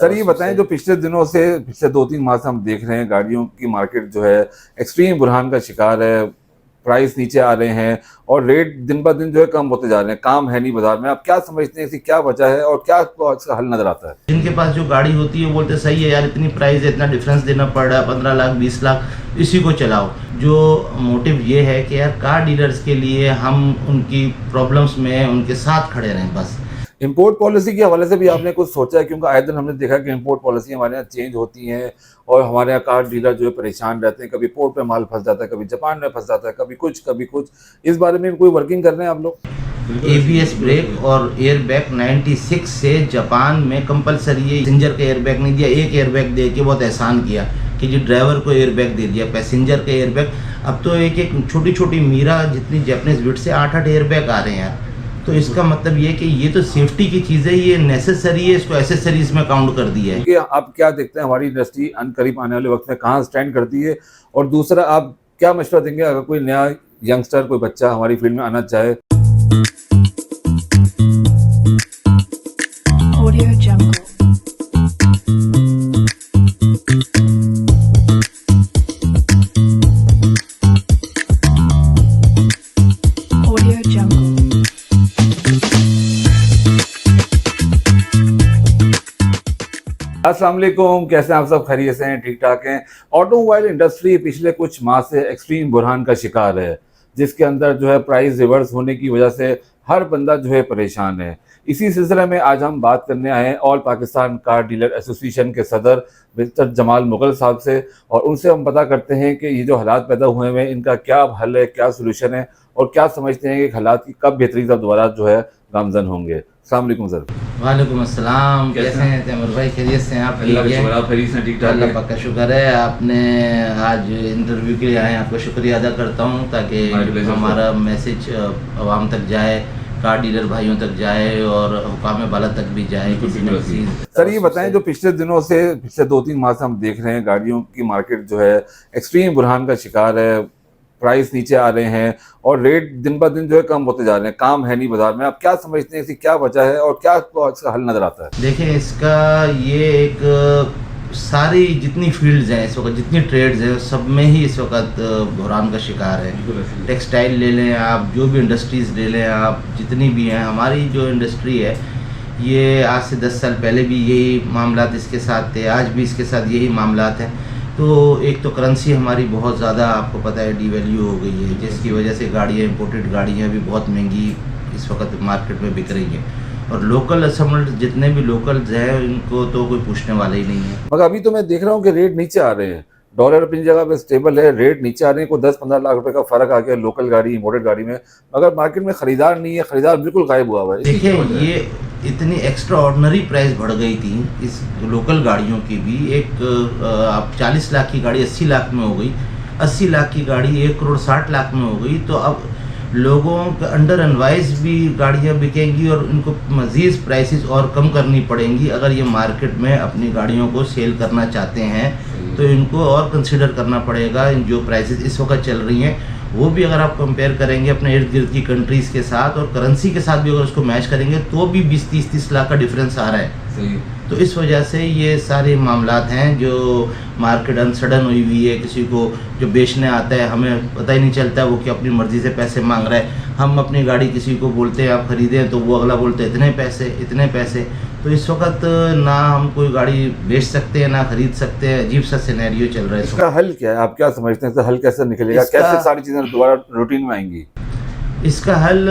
Sir ये बताएं, जो पिछले दिनों से पिछले 2-3 माह से हम देख रहे हैं गाड़ियों की मार्केट जो है एक्सट्रीम बुरहान का शिकार है। प्राइस नीचे आ रहे हैं और रेट दिन ब दिन जो है कम होते जा रहे हैं। काम है नहीं बाजार में। आप क्या समझते हैं, इसकी क्या वजह है और क्या आपको इसका हल नजर आता है? जिनके पास जो गाड़ी होती है वो बोलते सही है यार, इतनी प्राइस है, इतना डिफरेंस देना पड़ रहा है, 15 लाख 20 लाख, इसी को चलाओ। जो मोटिव ये है कि यार कार डीलर्स के लिए हम उनकी प्रॉब्लम्स में उनके साथ खड़े रहें बस। इंपोर्ट पॉलिसी के हवाले से भी आपने कुछ सोचा है? क्योंकि आए दिन हमने देखा कि इंपोर्ट पॉलिसी हमारे यहाँ चेंज होती हैं और हमारे यहाँ कार डीलर जो है परेशान रहते हैं। कभी पोर्ट पे माल फंस जाता है, कभी जापान में फंस जाता है, कभी कुछ। इस बारे में कोई वर्किंग कर रहे हैं आप लोग? ABS ब्रेक और एयर बैग 96 से जापान में कंपलसरी है। पैसेंजर का एयर बैग नहीं दिया, एक एयर बैग दे के बहुत एहसान किया कि जो ड्राइवर को एयर बैग दे दिया, पैसेंजर का एयर बैग। अब तो एक छोटी छोटी मीरा जितनी जापानीज बिट से 8-8 एयर बैग आ रहे हैं यार। तो इसका मतलब ये कि ये तो सेफ्टी की चीज़ है, ये नेसेसरी है, इसको एसेसरीज में काउंट कर दिया है। कि आप क्या देखते हैं हमारी इंडस्ट्री करीब आने वाले वक्त में कहाँ स्टैंड करती है? और दूसरा, आप क्या मशवरा देंगे अगर कोई नया यंगस्टर, कोई बच्चा हमारी फील्ड में आना चाहे? Audio Jungle. Audio Jungle. अस्सलाम वालेकुम, कैसे हैं आप सब? खैरियत से हैं? ठीक ठाक हैं? ऑटोमोबाइल इंडस्ट्री पिछले कुछ माह से एक्सट्रीम बुरहान का शिकार है, जिसके अंदर जो है प्राइस रिवर्स होने की वजह से हर बंदा जो है परेशान है। इसी सिलसिले में आज हम बात करने आए हैं all Pakistan car dealer association के सदर मिस्टर जमाल मुगल साहब से, और उनसे हम पता करते हैं कि ये जो हालात पैदा हुए हैं इनका क्या हल है, क्या सोल्यूशन है और क्या समझते हैं कि हालात की कब बेहतरी का दोबारा जो है गामजन होंगे। अस्सलाम वालेकुम सर। वालेकुम अस्सलाम, कैसे हैं तैमूर भाई? खैरियत से हैं आप? अल्लाह का शुक्र, आप खैरियत से? ठीक ठाक अल्लाह है। पाक का शुक्र है। आपने आज इंटरव्यू के लिए आए, आपका शुक्रिया अदा करता हूं ताकि हमारा मैसेज आवाम तक जाए, कार डीलर भाइयों तक जाए और हुकाम बाला तक भी जाए। सर ये बताएं, जो पिछले दिनों से पिछले 2-3 माह से हम देख रहे हैं गाड़ियों की मार्केट जो है एक्सट्रीम बुरहान का शिकार है। प्राइस नीचे आ रहे हैं और रेट दिन ब दिन जो है कम होते जा रहे हैं। काम है नहीं बाजार में। आप क्या समझते हैं, इसकी क्या वजह है और क्या आपको इसका हल नजर आता है? देखें, इसका ये एक सारी जितनी फील्ड्स हैं इस वक्त, जितनी ट्रेड्स हैं, सब में ही इस वक्त बुहरान का शिकार है। टेक्सटाइल ले लें आप, जो भी इंडस्ट्रीज़ ले लें आप, जितनी भी हैं, हमारी जो इंडस्ट्री है ये आज से 10 साल पहले भी यही मामलात इसके साथ थे, आज भी इसके साथ यही मामलात हैं। तो एक तो करेंसी हमारी बहुत ज़्यादा, आपको पता है, डिवैल्यू हो गई है, जिसकी वजह से गाड़ियाँ, इंपोर्टेड गाड़ियाँ भी बहुत महंगी इस वक्त मार्केट में बिक रही हैं। और लोकल असेंबल्ड जितने भी लोकल्स हैं इनको तो कोई पूछने वाला ही नहीं है। मगर अभी तो मैं देख रहा हूँ कि रेट नीचे आ रहे हैं। डॉलर अपनी जगह पे स्टेबल है, रेट नीचे आ रहे हैं। कोई 10-15 लाख रुपए का फर्क आ गया लोकल गाड़ी इंपोर्टेड गाड़ी में, मगर मार्केट में खरीदार नहीं है। खरीदार बिल्कुल गायब हुआ हुआ है। देखिए, ये इतनी एक्स्ट्रा ऑर्डनरी प्राइस बढ़ गई थी इस लोकल गाड़ियों की भी। एक अब 40 लाख की गाड़ी 80 लाख में हो गई, 80 लाख की गाड़ी 1 करोड़ 60 लाख में हो गई। तो अब लोगों के अंडर अनवाइज भी गाड़ियां बिकेंगी और इनको मज़ीद प्राइसेस और कम करनी पड़ेंगी अगर ये मार्केट में अपनी गाड़ियों को सेल करना चाहते हैं। तो इनको और कंसिडर करना पड़ेगा। जो प्राइसेस इस वक्त चल रही हैं वो भी अगर आप कंपेयर करेंगे अपने इर्द गिर्द की कंट्रीज़ के साथ और करेंसी के साथ भी अगर उसको मैच करेंगे तो भी 20-30 लाख का डिफरेंस आ रहा है। सही। तो इस वजह से ये सारे मामलात हैं जो मार्केट अनसडन हुई हुई है। किसी को जो बेचने आता है हमें पता ही नहीं चलता वो कि अपनी मर्ज़ी से पैसे मांग रहा है। हम अपनी गाड़ी किसी को बोलते हैं आप ख़रीदें तो वो अगला बोलते हैं इतने पैसे। तो इस वक्त ना हम कोई गाड़ी बेच सकते हैं ना ख़रीद सकते हैं। अजीब सा सिनेरियो चल रहा है। इसका हल क्या है? आप क्या समझते हैं, इसका हल कैसे निकलेगा? कैसे सारी चीज़ें दोबारा रूटीन में आएंगी? इसका हल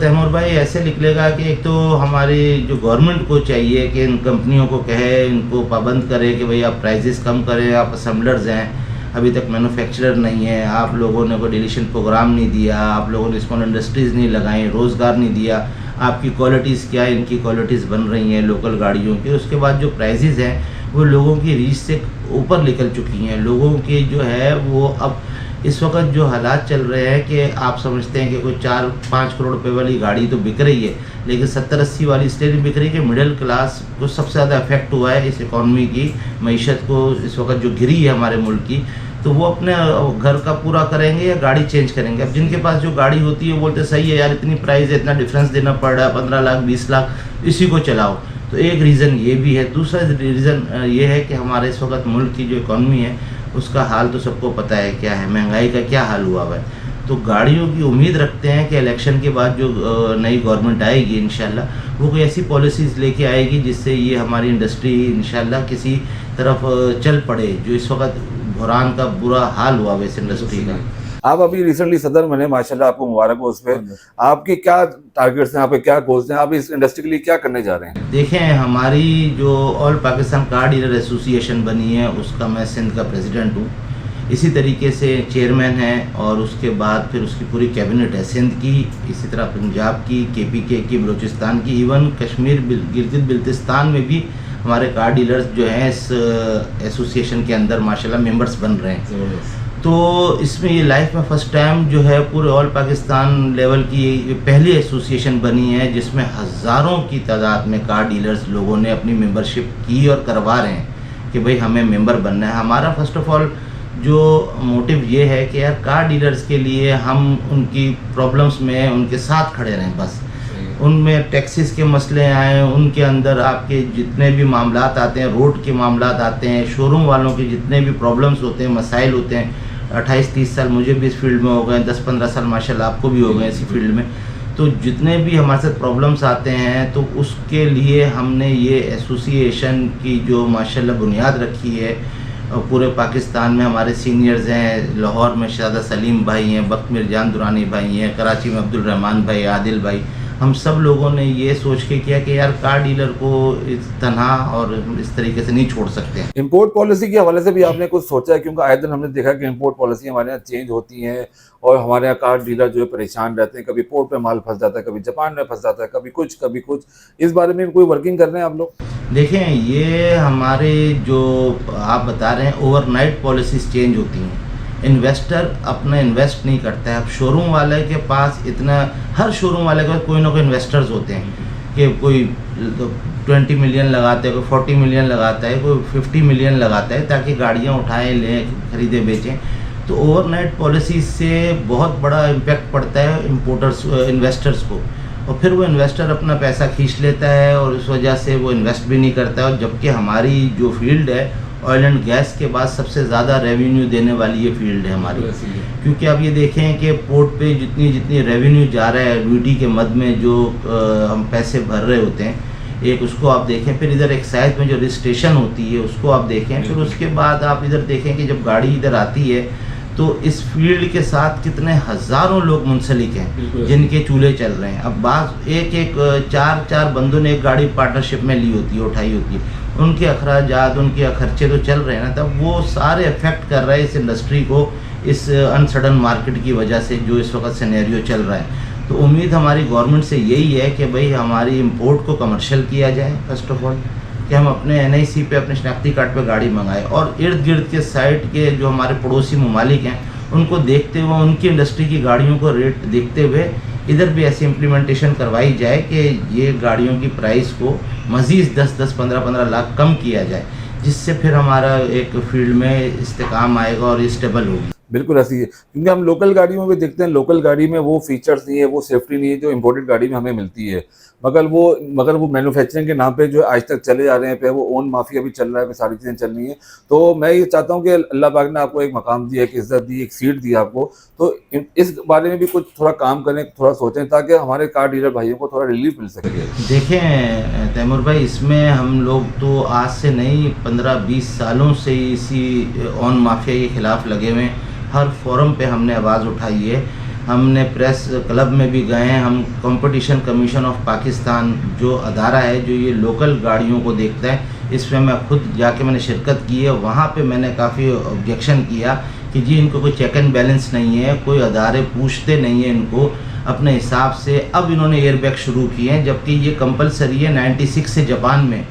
तैमूर भाई ऐसे निकलेगा कि एक तो हमारी जो गवर्नमेंट को चाहिए कि इन कंपनियों को कहे, इनको पाबंद करे कि भाई आप प्राइसेस कम करें। आप असेंबलर्स हैं, अभी तक मैन्युफैक्चरर नहीं है, आप लोगों ने कोई डिलीशन प्रोग्राम नहीं दिया, आप लोगों ने स्मॉल इंडस्ट्रीज़ नहीं लगाई, रोज़गार नहीं दिया। आपकी क्वालिटीज़ क्या है? इनकी क्वालिटीज़ बन रही हैं लोकल गाड़ियों की। उसके बाद जो प्राइसेस हैं वो लोगों की रीच से ऊपर निकल चुकी हैं। लोगों की जो है वो अब इस वक्त जो हालात चल रहे हैं कि आप समझते हैं कि कोई 4-5 करोड़ रुपए वाली गाड़ी तो बिक रही है, लेकिन 70-80 वाली इसलिए नहीं बिक रही कि मिडिल क्लास को सबसे ज़्यादा अफेक्ट हुआ है इस इकॉनमी की, मईशत को इस वक्त जो गिरी है हमारे मुल्क की। तो वो अपने घर का पूरा करेंगे या गाड़ी चेंज करेंगे। अब जिनके पास जो गाड़ी होती है वो बोलते सही है यार, इतनी प्राइस है, इतना डिफरेंस देना पड़ रहा है, 15 लाख 20 लाख, इसी को चलाओ। तो एक रीज़न ये भी है। दूसरा रीज़न ये है कि हमारे इस वक्त मुल्क की जो इकॉनमी है उसका हाल तो सबको पता है क्या है, महंगाई का क्या हाल हुआ है। तो गाड़ियों की उम्मीद रखते हैं कि इलेक्शन के बाद जो नई गवर्नमेंट आएगी इंशाल्लाह वो कोई ऐसी पॉलिसीज़ लेके आएगी जिससे ये हमारी इंडस्ट्री इंशाल्लाह किसी तरफ चल पड़े, जो इस वक्त बुरान का बुरा हाल हुआ है इस इंडस्ट्री का। आप अभी रिसेंटली सदर बने, माशाल्लाह, आपको मुबारक हो उस पर। आपके क्या टारगेट्स हैं, आपके क्या गोल्स हैं, आप इस इंडस्ट्री के लिए क्या करने जा रहे हैं? देखें, हमारी जो all Pakistan car dealer association बनी है उसका मैं सिंध का प्रेसिडेंट हूँ, इसी तरीके से चेयरमैन है, और उसके बाद फिर उसकी पूरी कैबिनेट है सिंध की, इसी तरह पंजाब की, KPK की, बलूचिस्तान की, इवन कश्मीर गिलगित बिल्तिस्तान में भी हमारे कार डीलर्स जो हैं इस एसोसिएशन के अंदर माशाल्लाह मेंबर्स बन रहे हैं। तो इसमें ये लाइफ में फ़र्स्ट टाइम जो है पूरे ऑल पाकिस्तान लेवल की ये पहली एसोसिएशन बनी है जिसमें हज़ारों की तादाद में कार डीलर्स लोगों ने अपनी मेंबरशिप की और करवा रहे हैं कि भाई हमें मेंबर बनना है। हमारा फ़र्स्ट ऑफ़ ऑल जो मोटिव ये है कि यार कार डीलर्स के लिए हम उनकी प्रॉब्लम्स में उनके साथ खड़े रहें, बस उनमें टैक्सेस के मसले आए, उनके अंदर आपके जितने भी मामलात आते हैं, रोड के मामलात आते हैं, शोरूम वालों के जितने भी प्रॉब्लम्स होते हैं, मसाइल होते हैं। 28-30 साल मुझे भी इस फील्ड में हो गए, 10-15 साल माशाल्लाह आपको भी हो गए इसी फील्ड में। तो जितने भी हमारे साथ प्रॉब्लम्स आते हैं तो उसके लिए हमने ये एसोसिएशन की जो माशाल्लाह बुनियाद रखी है। पूरे पाकिस्तान में हमारे सीनियर्स हैं, लाहौर में शहजादा सलीम भाई हैं, बख्त मिर्जान दुरानी भाई हैं, कराची में अब्दुल रहमान भाई, आदिल भाई, हम सब लोगों ने ये सोच के किया कि यार कार डीलर को इस तनहा और इस तरीके से नहीं छोड़ सकते हैं। इंपोर्ट पॉलिसी के हवाले से भी आपने कुछ सोचा है? क्योंकि आए दिन हमने देखा कि इंपोर्ट पॉलिसी हमारे यहाँ चेंज होती है और हमारे यहाँ कार डीलर जो है परेशान रहते हैं, कभी पोर्ट पे माल फंस जाता है, कभी जापान में फंस जाता है, कभी कुछ। इस बारे में कोई वर्किंग कर रहे हैं आप लोग? देखें, ये हमारे जो आप बता रहे हैं ओवरनाइट पॉलिसीज़ चेंज होती हैं। इन्वेस्टर अपना इन्वेस्ट नहीं करता है। अब शोरूम वाले के पास इतना, हर शोरूम वाले के पास कोई ना कोई इन्वेस्टर्स होते हैं कि कोई 20 मिलियन लगाते हैं, कोई 40 मिलियन लगाता है, कोई 50 मिलियन लगाता है ताकि गाड़ियाँ उठाएं, लें, खरीदें, बेचें। तो ओवरनाइट पॉलिसी से बहुत बड़ा इम्पैक्ट पड़ता है इम्पोर्टर्स इन्वेस्टर्स को, और फिर वो इन्वेस्टर अपना पैसा खींच लेता है और उस वजह से वो इन्वेस्ट भी नहीं करता है। और जबकि हमारी जो फील्ड है ऑयल एंड गैस के बाद सबसे ज़्यादा रेवेन्यू देने वाली ये फील्ड है हमारी, क्योंकि आप ये देखें कि पोर्ट पे जितनी रेवेन्यू जा रहा है, ड्यूटी के मद में जो हम पैसे भर रहे होते हैं, एक उसको आप देखें, फिर इधर एक्साइज में जो रजिस्ट्रेशन होती है उसको आप देखें, फिर उसके बाद आप इधर देखें कि जब गाड़ी इधर आती है तो इस फील्ड के साथ कितने हज़ारों लोग मुंसलिक हैं जिनके चूल्हे चल रहे हैं। अब बात एक चार बंदों ने एक गाड़ी पार्टनरशिप में ली होती है, उठाई होती है, उनके अखराजात, उनके खर्चे तो चल रहे हैं ना, तब वो सारे अफेक्ट कर रहे हैं इस इंडस्ट्री को, इस अनसडन मार्केट की वजह से जो इस वक्त सिनेरियो चल रहा है। तो उम्मीद हमारी गवर्नमेंट से यही है कि भाई हमारी इंपोर्ट को कमर्शियल किया जाए, फर्स्ट ऑफ ऑल कि हम अपने NIC पे, अपने शनाख्ती कार्ड पे गाड़ी मंगाएं, और इर्द गिर्द के साइड के जो हमारे पड़ोसी ममालिक हैं उनको देखते हुए, उनकी इंडस्ट्री की गाड़ियों को रेट देखते हुए इधर भी ऐसी इम्प्लीमेंटेशन करवाई जाए कि ये गाड़ियों की प्राइस को मज़ीद 10-10, 15-15 लाख कम किया जाए, जिससे फिर हमारा एक फील्ड में इस्तेकाम आएगा और ये स्टेबल होगी। बिल्कुल ऐसी है, क्योंकि हम लोकल गाड़ियों में देखते हैं, लोकल गाड़ी में वो फीचर्स नहीं है, वो सेफ्टी नहीं है जो इंपोर्टेड गाड़ी में हमें मिलती है। मगर वो मैन्युफैक्चरिंग के नाम पे जो आज तक चले जा रहे हैं, पे वो ओन माफिया भी चल रहा है, पे सारी चीज़ें चल रही हैं। तो मैं ये चाहता हूँ कि अल्लाह पाक ने आपको एक मकाम दिया, एक इज़्ज़त दी, एक सीट दी आपको, तो इस बारे में भी कुछ थोड़ा काम करें, थोड़ा सोचें, ताकि हमारे कार डीलर भाइयों को थोड़ा रिलीफ मिल सके। देखें तैमूर भाई, इसमें हम लोग तो आज से नहीं 15-20 सालों से इसी ओन माफिया के ख़िलाफ़ लगे हुए हैं। हर फोरम पे हमने आवाज़ उठाई है, हमने प्रेस क्लब में भी गए हैं, हम कंपटीशन कमीशन ऑफ पाकिस्तान जो अदारा है जो ये लोकल गाड़ियों को देखता है, इसमें मैं खुद जाके मैंने शिरकत की है। वहाँ पे मैंने काफ़ी ऑब्जेक्शन किया कि जी इनको कोई चेक एंड बैलेंस नहीं है, कोई अदारे पूछते नहीं है इनको अपने हिसाब से। अब इन्होंने एयरबैग शुरू किए हैं, जबकि ये कंपलसरी है 96 से जापान में,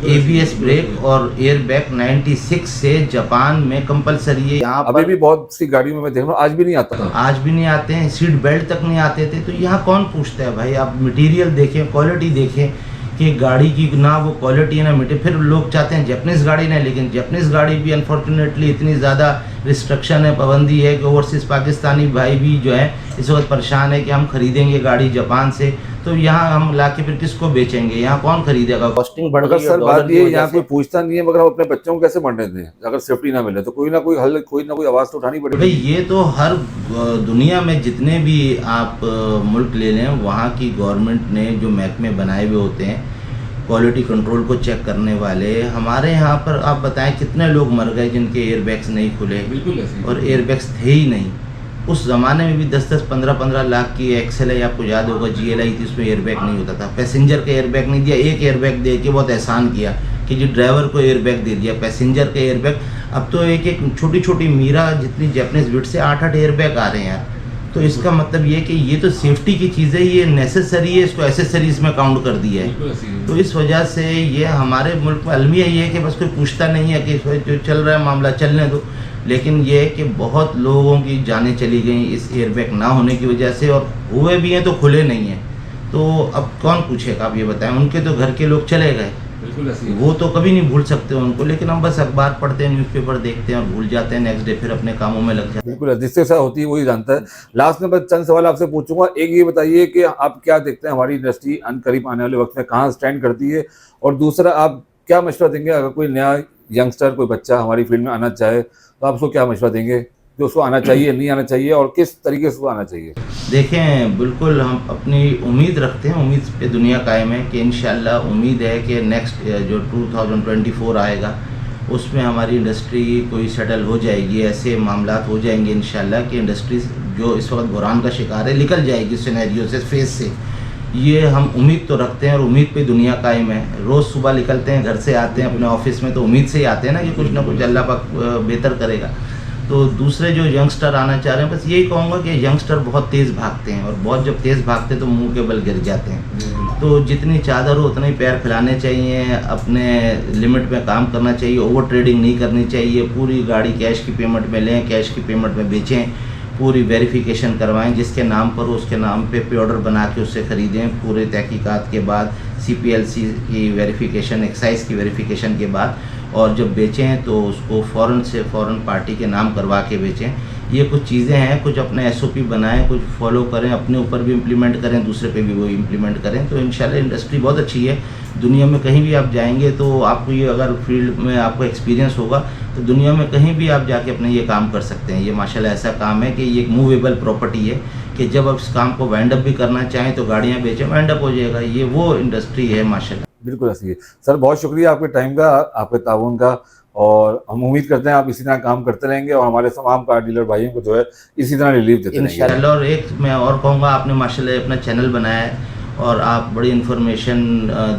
ABS ब्रेक और एयरबैग 96 से जापान में कंपलसरी है। यहाँ अभी भी बहुत सी गाड़ियों में मैं देख रहा हूँ आज भी नहीं आता, आज भी नहीं आते हैं, सीट बेल्ट तक नहीं आते थे। तो यहाँ कौन पूछता है भाई? आप मटेरियल देखें, क्वालिटी देखें कि गाड़ी की ना वो क्वालिटी है ना मटेरियल। फिर लोग चाहते हैं जापानीज़ गाड़ी नहीं, लेकिन जापानीज़ गाड़ी भी अनफॉर्चुनेटली इतनी ज़्यादा रिस्ट्रिक्शन है, पाबंदी है कि ओवरसीज़ पाकिस्तानी भाई भी जो है इस वक्त परेशान है कि हम ख़रीदेंगे गाड़ी जापान से तो यहाँ हम ला के फिर किसको बेचेंगे, यहाँ कौन खरीदेगा, कॉस्टिंग बढ़ अगर गई है सर डॉलर बात की ये वजह यहाँ से। कोई पूछता नहीं है, मगर हम अपने बच्चों को कैसे पढ़ने दें अगर सेफ्टी ना मिले, तो कोई ना कोई हल, कोई ना कोई आवाज़ तो उठानी भाई पड़ेगी। ये तो हर दुनिया में जितने भी आप मुल्क ले लें, वहाँ की गवर्नमेंट ने जो महकमे बनाए हुए होते हैं क्वालिटी कंट्रोल को चेक करने वाले, हमारे यहाँ पर आप बताएं कितने लोग मर गए जिनके एयरबैग्स नहीं खुले बिल्कुल और एयरबैग्स थे ही नहीं। उस ज़माने में भी 10-10, 15-15 लाख की एक्सेल है, आपको याद होगा GL आई थी, उसमें एयरबैग नहीं होता था। पैसेंजर का एयरबैग नहीं दिया, एक एयरबैग दे के बहुत एहसान किया कि जी ड्राइवर को एयरबैग दे दिया, पैसेंजर का एयरबैग। अब तो एक एक छोटी छोटी मीरा जितनी जैपनीज बिट से 8-8 एयरबैग आ रहे हैं यार। तो इसका मतलब ये कि ये तो सेफ्टी की चीज़ है, ये नेसेसरी है, इसको एसेसरीज में काउंट कर दिया है। तो इस वजह से ये हमारे मुल्क में अलमिया ये है कि बस कोई पूछता नहीं है कि जो चल रहा है मामला चलने दो, लेकिन ये है कि बहुत लोगों की जानें चली गई इस एयरबैग ना होने की वजह से, और हुए भी हैं तो खुले नहीं हैं। तो अब कौन पूछेगा, आप ये बताएं, उनके तो घर के लोग चले गए, वो तो कभी नहीं भूल सकते उनको, लेकिन हम बस अखबार पढ़ते हैं, न्यूज़पेपर देखते हैं और भूल जाते हैं, नेक्स्ट डे फिर अपने कामों में लग जाते हैं। बिल्कुल, जिससे ऐसा होती है वही जानता है। लास्ट में बस चंद सवाल आपसे पूछूंगा। एक ये बताइए कि आप क्या देखते हैं हमारी इंडस्ट्री करीब आने वाले वक्त में कहाँ स्टैंड करती है, और दूसरा आप क्या मशवरा देंगे अगर कोई नया यंगस्टर, कोई बच्चा हमारी फील्ड में आना चाहे, तो आप उसको क्या मशवरा देंगे कि उसको आना चाहिए, नहीं आना चाहिए, और किस तरीके से उसको आना चाहिए? देखें, बिल्कुल हम अपनी उम्मीद रखते हैं, उम्मीद पे दुनिया कायम है कि इंशाल्लाह उम्मीद है कि नेक्स्ट जो 2024 आएगा उसमें हमारी इंडस्ट्री कोई सेटल हो जाएगी, ऐसे मामलात हो जाएंगे इंशाल्लाह कि इंडस्ट्री जो इस वक्त बुरान का शिकार है निकल जाएगी सिनेरियो से, फेज से। ये हम उम्मीद तो रखते हैं और उम्मीद पे दुनिया कायम है। रोज़ सुबह निकलते हैं, घर से आते हैं अपने ऑफिस में, तो उम्मीद से ही आते हैं ना कि कुछ ना कुछ अल्लाह पाक बेहतर करेगा। तो दूसरे जो यंगस्टर आना चाह रहे हैं, बस यही कहूँगा कि यंगस्टर बहुत तेज़ भागते हैं, और बहुत जब तेज़ भागते हैं तो मुंह के बल गिर जाते हैं। तो जितनी चादर हो उतना ही पैर फैलाने चाहिए, अपने लिमिट में काम करना चाहिए, ओवर ट्रेडिंग नहीं करनी चाहिए। पूरी गाड़ी कैश की पेमेंट में लें, कैश की पेमेंट में बेचें, पूरी वेरिफिकेशन करवाएं, जिसके नाम पर हो उसके नाम पे पे ऑर्डर बना के उससे ख़रीदें। पूरे तहकीकात के बाद CPLC की वेरिफिकेशन, एक्साइज की वेरिफिकेशन के बाद, और जब बेचें तो उसको फ़ौरन पार्टी के नाम करवा के बेचें। ये कुछ चीज़ें हैं, कुछ अपने SOP बनाएं, कुछ फॉलो करें, अपने ऊपर भी इम्प्लीमेंट करें, दूसरे पे भी वो इम्प्लीमेंट करें, तो इंशाल्लाह इंडस्ट्री बहुत अच्छी है। दुनिया में कहीं भी आप जाएंगे तो आपको ये, अगर फील्ड में आपको एक्सपीरियंस होगा तो दुनिया में कहीं भी आप जाके अपने ये काम कर सकते हैं। ये माशाल्लाह ऐसा काम है कि ये एक मूवेबल प्रॉपर्टी है कि जब आप इस काम को वाइंड अप भी करना चाहें तो गाड़ियाँ बेचें, वाइंड अप हो जाएगा। ये वो इंडस्ट्री है माशाल्लाह। बिल्कुल ऐसी है। सर बहुत शुक्रिया आपके टाइम का, आपके ताउन का, और हम उम्मीद करते हैं आप इसी तरह काम करते रहेंगे और हमारे तमाम कार डीलर भाइयों को जो है इसी तरह रिलीफ देते रहेंगे इंशाल्लाह। और एक मैं और कहूँगा, आपने माशाल्लाह अपना चैनल बनाया है और आप बड़ी इन्फॉर्मेशन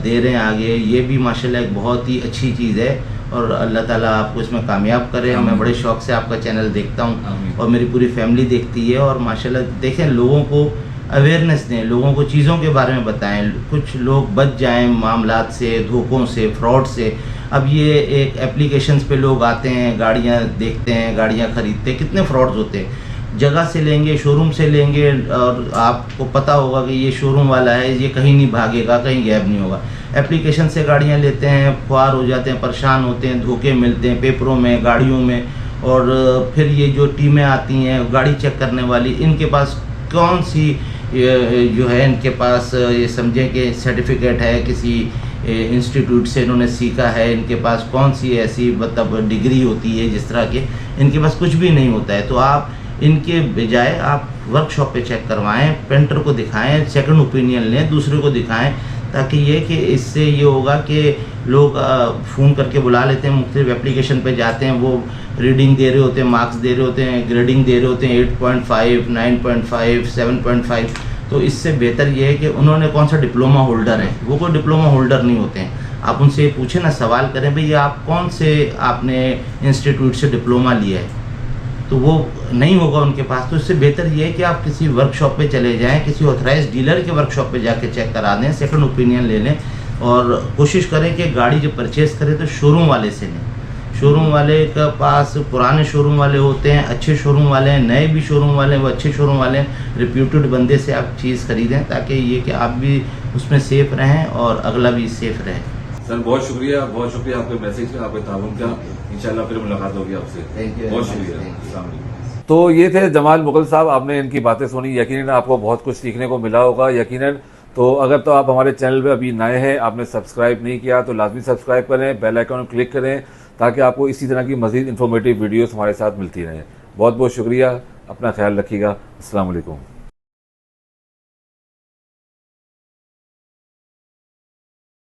दे रहे हैं आगे, ये भी माशाल्लाह एक बहुत ही अच्छी चीज़ है, और अल्लाह ताला आपको इसमें कामयाब करे। मैं बड़े शौक़ से आपका चैनल देखता हूँ और मेरी पूरी फैमिली देखती है, और माशाल्लाह देखें, लोगों को अवेयरनेस दें, लोगों को चीज़ों के बारे में बताएं, कुछ लोग बच जाएं मामलात से, धोखों से, फ्रॉड से। अब ये एक एप्लीकेशंस पे लोग आते हैं, गाड़ियाँ देखते हैं, गाड़ियाँ ख़रीदते हैं, कितने फ्रॉड्स होते हैं। जगह से लेंगे, शोरूम से लेंगे, और आपको पता होगा कि ये शोरूम वाला है, ये कहीं नहीं भागेगा, कहीं गैब नहीं होगा। एप्लीकेशन से गाड़ियाँ लेते हैं, ख्वार हो जाते हैं, परेशान होते हैं, धोखे मिलते हैं पेपरों में, गाड़ियों में। और फिर ये जो टीमें आती हैं गाड़ी चेक करने वाली, इनके पास कौन सी जो है, इनके पास ये समझें कि सर्टिफिकेट है, किसी इंस्टीट्यूट से इन्होंने सीखा है, इनके पास कौन सी ऐसी मतलब डिग्री होती है जिस तरह के, इनके पास कुछ भी नहीं होता है। तो आप इनके बजाय आप वर्कशॉप पे चेक करवाएं, पेंटर को दिखाएं, सेकंड ओपिनियन लें, दूसरे को दिखाएं, ताकि ये कि इससे ये होगा कि लोग फ़ोन करके बुला लेते हैं, मुख्तलिफ एप्लीकेशन पे जाते हैं, वो रीडिंग दे रहे होते हैं, मार्क्स दे रहे होते हैं, ग्रेडिंग दे रहे होते हैं 8.5, 9.5, 7.5। तो इससे बेहतर ये है कि उन्होंने कौन सा डिप्लोमा होल्डर है, वो कोई डिप्लोमा होल्डर नहीं होते हैं। आप उनसे पूछें ना, सवाल करें, भाई आप कौन से आपने इंस्टीट्यूट से डिप्लोमा लिया है, तो वो नहीं होगा उनके पास। तो इससे बेहतर ये है कि आप किसी वर्कशॉप पे चले जाएं, किसी ऑथराइज्ड डीलर के वर्कशॉप पे जाके चेक करा दें, सेकंड ओपिनियन ले लें, और कोशिश करें कि गाड़ी जब परचेज़ करें तो शोरूम वाले से लें। शोरूम वाले के पास पुराने शोरूम वाले होते हैं, अच्छे शोरूम वाले हैं, नए भी शोरूम वाले हैं, वो अच्छे शोरूम वाले हैं, रिप्यूटेड बंदे से आप चीज़ खरीदें, ताकि ये कि आप भी उसमें सेफ़ रहें और अगला भी सेफ़ रहे। सर बहुत शुक्रिया आपके मैसेज का, आपके ताउन का। इंशाल्लाह फिर मुलाकात होगी आपसे। थैंक यू, बहुत शुक्रिया। अस्सलाम वालेकुम। तो ये थे जमाल मुगल साहब, आपने इनकी बातें सुनी, यकीनन आपको बहुत कुछ सीखने को मिला होगा। यकीनन तो अगर तो आप हमारे चैनल पे अभी नए हैं, आपने सब्सक्राइब नहीं किया तो लाजमी सब्सक्राइब करें, बेल आइकन क्लिक करें ताकि आपको इसी तरह की मज़ीद इन्फॉर्मेटिव वीडियोस हमारे साथ मिलती रहें। बहुत बहुत शुक्रिया, अपना ख्याल रखिएगा। अस्सलाम वालेकुम।